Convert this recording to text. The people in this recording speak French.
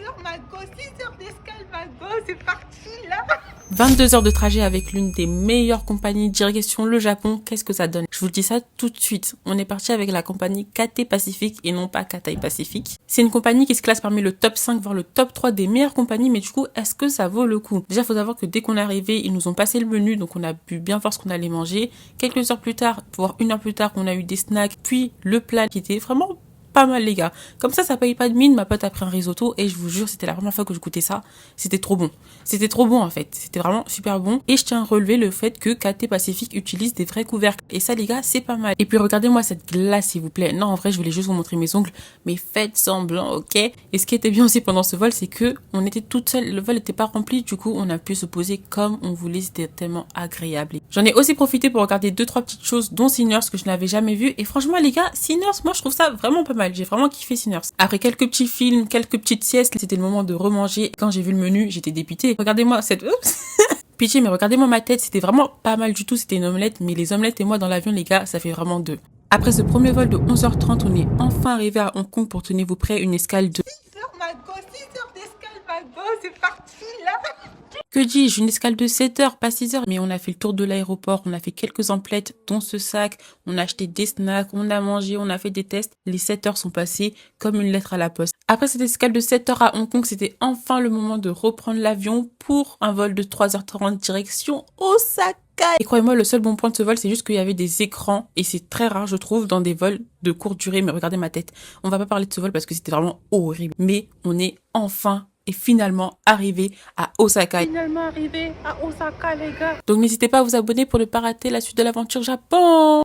heures, Mago, 6 heures d'escale, Mago, c'est parti là. 22 heures de trajet avec l'une des meilleures compagnies direction le Japon, qu'est-ce que ça donne? Je vous le dis ça tout de suite. On est parti avec la compagnie Cathay Pacific et non pas Cathay Pacific. C'est une compagnie qui se classe parmi le top 5 voire le top 3 des meilleures compagnies, mais du coup, est-ce que ça vaut le coup? Déjà, il faut savoir que dès qu'on est arrivé, ils nous ont passé le menu, donc on a pu bien voir ce qu'on allait manger. Quelques heures plus tard, voire une heure plus tard, on a eu des snacks, puis le plat qui était vraiment pas mal les gars. Comme ça paye pas de mine. Ma pote a pris un risotto et je vous jure, c'était la première fois que je goûtais ça. C'était trop bon. C'était trop bon en fait. C'était vraiment super bon. Et je tiens à relever le fait que Cathay Pacific utilise des vrais couvercles. Et ça les gars, c'est pas mal. Et puis regardez-moi cette glace s'il vous plaît. Non, en vrai, je voulais juste vous montrer mes ongles. Mais faites semblant, ok? Et ce qui était bien aussi pendant ce vol, c'est que on était toute seule. Le vol n'était pas rempli. Du coup, on a pu se poser comme on voulait. C'était tellement agréable. J'en ai aussi profité pour regarder 2-3 petites choses, dont Sinners que je n'avais jamais vu. Et franchement les gars, Sinners, moi je trouve ça vraiment pas mal. J'ai vraiment kiffé Sinners. Après quelques petits films, quelques petites siestes, c'était le moment de remanger. Quand j'ai vu le menu, j'étais dépitée. Regardez-moi cette... Oups. Pitié, mais regardez-moi ma tête. C'était vraiment pas mal du tout. C'était une omelette. Mais les omelettes et moi dans l'avion, les gars, ça fait vraiment deux. Après ce premier vol de 11h30, on est enfin arrivé à Hong Kong pour, tenez-vous prêts, une escale de... 6 heures, Mago, 6 heures d'escale, Mago, c'est parti là. Que dis-je, une escale de 7 heures, pas 6 heures. Mais on a fait le tour de l'aéroport, on a fait quelques emplettes, dont ce sac, on a acheté des snacks, on a mangé, on a fait des tests. Les 7 heures sont passées comme une lettre à la poste. Après cette escale de 7 heures à Hong Kong, c'était enfin le moment de reprendre l'avion pour un vol de 3h30 direction Osaka. Et croyez-moi, le seul bon point de ce vol, c'est juste qu'il y avait des écrans. Et c'est très rare, je trouve, dans des vols de courte durée. Mais regardez ma tête. On va pas parler de ce vol parce que c'était vraiment horrible. Mais on est enfin et finalement arrivé à Osaka. Finalement arrivé à Osaka les gars. Donc n'hésitez pas à vous abonner pour ne pas rater la suite de l'aventure Japon.